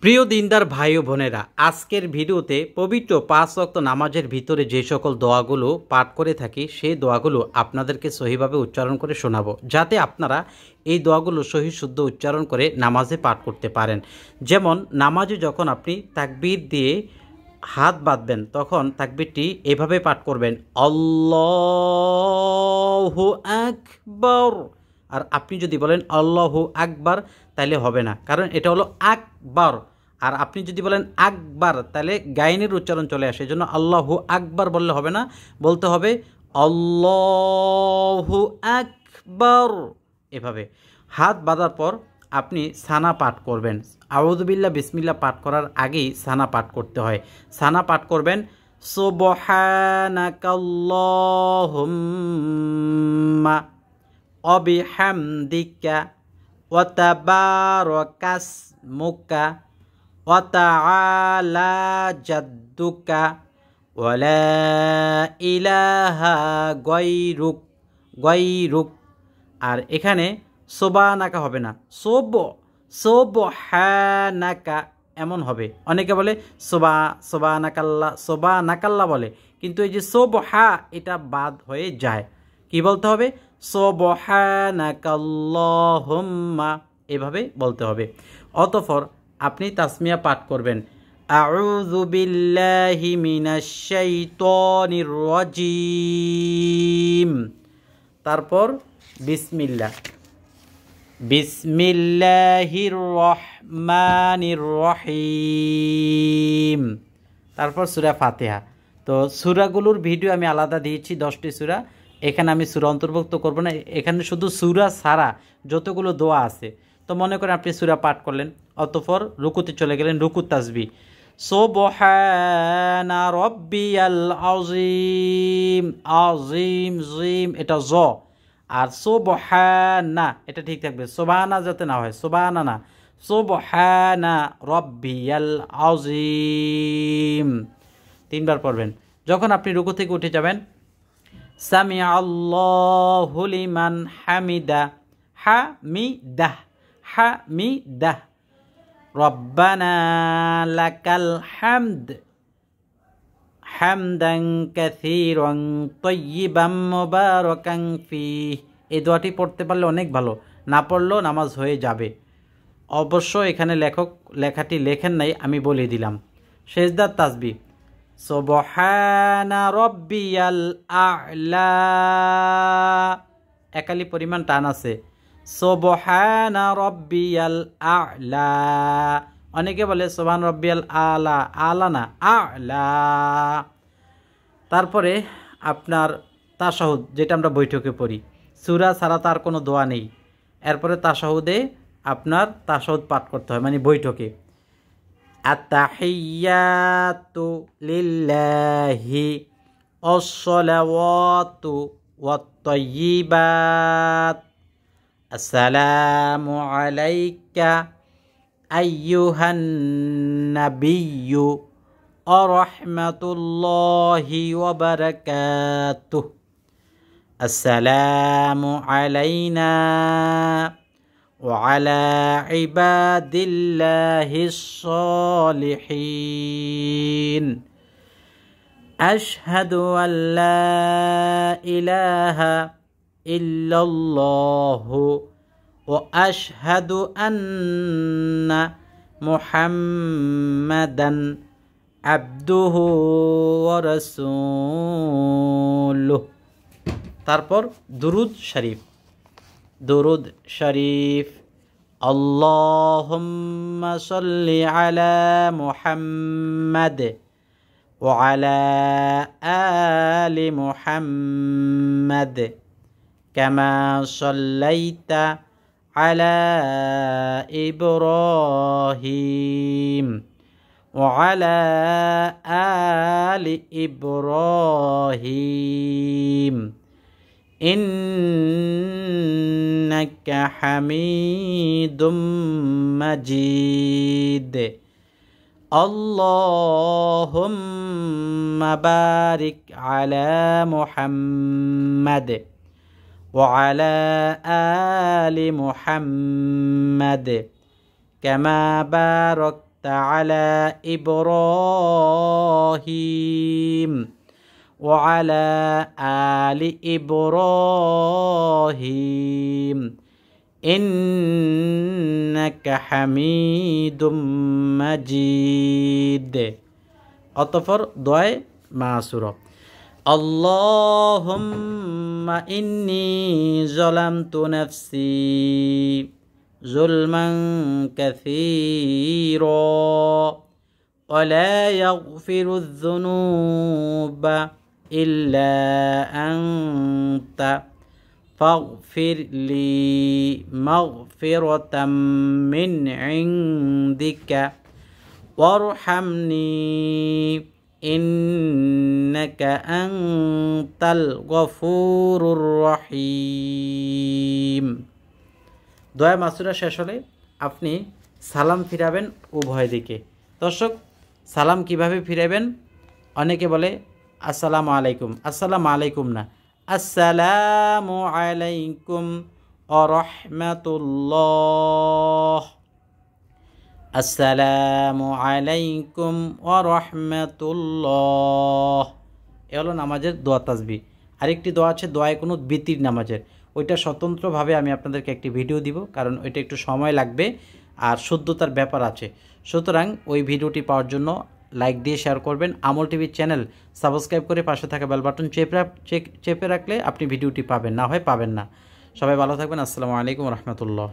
প্রিয় দিনদার ভাই ও বোনেরা, আজকের ভিডিওতে পবিত্র ৫ ওয়াক্ত নামাজের ভিতরে যে সকল দোয়াগুলো পাঠ করে থাকি সেই দোয়াগুলো আপনাদেরকে সহিভাবে উচ্চারণ করে শোনাবো, যাতে আপনারা এই দোয়াগুলো সহি শুদ্ধ উচ্চারণ করে নামাজে পাঠ করতে পারেন। যেমন নামাজে যখন আপনি তাকবীর দিয়ে হাত বাঁধবেন তখন তাকবীরটি এভাবে পাঠ করবেন, আল্লাহু আকবার। আর আপনি যদি বলেন আল্লাহু আকবার তাহলে হবে না, কারণ এটা হলো আকবার। আর আপনি যদি বলেন আকবার তাহলে গাইনের উচ্চারণ চলে আসে, এজন্য আল্লাহু আকবার বললে হবে না, বলতে হবে আল্লাহু আকবার। এভাবে হাত বাঁধার পর আপনি সানা পাঠ করবেন। আউযুবিল্লাহ বিসমিল্লাহ পাঠ করার আগেই সানা পাঠ করতে হয়। সানা পাঠ করবেন সুবহানাকাল্লাহুম্মা ওয়া বিহামদিকা ওয়া তাবারাকাসমুকা ওয়া তাআলা জাদ্দুকা ওয়া লা ইলাহা গায়রুক। আর এখানে সুবহানাকা হবে না, সুবহানাকা এমন হবে। অনেকে বলে সুবহানাকাল্লাহ বলে, কিন্তু এই যে সুবহা এটা বাদ হয়ে যায়। কি বলতে হবে? সুবহানাকাল্লাহুম্মা, এভাবে বলতে হবে। অতঃপর আপনি তাসমিয়া পাঠ করবেন, আউযু বিল্লাহি মিনাশ শাইতানির রাজিম। তারপর বিসমিল্লাহির রহমানির রহিম। তারপর সূরা ফাতিহা। তো সূরাগুলোর ভিডিও আমি আলাদা দিয়েছি, 10টি সূরা। এখানে আমি সূরা অন্তর্ভুক্ত করব না, এখানে শুধু সূরা ছাড়া যতগুলো দোয়া আছে। তো মনে করেন আপনি সূরা পাঠ করলেন, অতঃপর রুকুতে চলে গেলেন, রুকু তাসবিহ সুবহানা রাব্বিয়াল আযীম। আযীম জিম এটা জ, আর সুবহানা এটা ঠিক থাকবে, সুবহানা যাতে না হয়, সুবহানা না, সুবহানা রাব্বিয়াল আযীম। 3 বার পড়বেন। যখন আপনি রুকু থেকে উঠে যাবেন, সামি আল্লাহু লিমান হামিদাহ রব্বানা লাকাল হামদ হামদান কাসীরান তাইয়িবান মুবারাকান ফীহ। এই দোয়াটি পড়তে পারলে অনেক ভালো, না পড়লেও নামাজ হয়ে যাবে। অবশ্য এখানে লেখক লেখাটি লেখেন নাই, আমি বলে দিলাম। সেজদার তাসবিহ সুবহানা রাব্বিয়াল আ'লা, একালি পরিমাণ টান আছে, সুবহানা রাব্বিয়াল আ'লা। অনেকে বলে সুবহান রাব্বিয়াল আ'লা, আ'লা না, আ'লা। তারপরে আপনার তাশাহুদ, যেটা আমরা বৈঠকে পড়ি, সূরা ছাড়া তার কোনো দোয়া নেই। এরপরে তাশাহুদে আপনার তাশাহুদ পাঠ করতে হয়, মানে বৈঠকে। আত-তাহিয়াতু লিল্লাহি ওয়াস-সালাওয়াতু ওয়াত-তাইয়্যিবাত আসসালামু আলাইকা আইয়ুহান নাবিয়্যু ওয়া রাহমাতুল্লাহি ওয়া বারাকাতুহু আসসালামু আলাইনা ওয়া আলা ইবাদিল্লাহিস সালিহিন আশহাদু আল্লা ইলাহা ইল্লাল্লাহু ওয়া আশহাদু আন্না মুহাম্মাদান আবদুহু ওয়া রাসূলুহু। তারপর দুরুদ শরীফ আল্লাহুম্মা সাল্লি আলা মুহাম্মাদ ওয়া আলা আলি মুহাম্মাদ কামা সাল্লাইতা আলা ইব্রাহিম ওয়া আলা আলি ইব্রাহিম ইন্নাকা হামিদুম মাজিদ। আল্লাহুম্মা বারিক আলা মুহাম্মাদ ওয়া আলা আলি মুহাম্মাদ কামা বারাকতা على إبراهيم وعلى آل إبراهيم إنك حميد مجيد অতঃপর দোয়ায়ে মাসুরা اللهم إني ظلمت نفسي ظلما كثيرا ولا يغفر الذنوب إلا أنت فاغفر لي مغفرة من عندك وارحمني إنك أنت الغفور الرحيم দোয়া মাসুরা শেষ হলে আপনি সালাম ফিরাবেন উভয় দিকে। দর্শক, সালাম কিভাবে ফিরাবেন? অনেকে বলে আসসালামু আলাইকুম, আসসালামু আলাইকুম না, আসসালামু আলাইকুম ওয়া রাহমাতুল্লাহ, আসসালামু আলাইকুম ওয়া রাহমাতুল্লাহ। এ হলো নামাজের দোয়া তাসবিহ। আরেকটি দোয়া আছে দোয়ায়ে কুনুত বিতির নামাজের, ওইটা স্বতন্ত্রভাবে আমি আপনাদেরকে একটি ভিডিও দিব, কারণ ওইটা একটু সময় লাগবে আর শুদ্ধতার ব্যাপার আছে। সুতরাং ওই ভিডিওটি পাওয়ার জন্য লাইক দিয়ে শেয়ার করবেন। আমল টিভির চ্যানেল সাবস্ক্রাইব করে পাশে থাকা বেল বাটন চেপে রাখলে আপনি ভিডিওটি পাবেন, না হয় পাবেন না। সবাই ভালো থাকবেন। আসসালামু আলাইকুম রহমতুল্লাহ।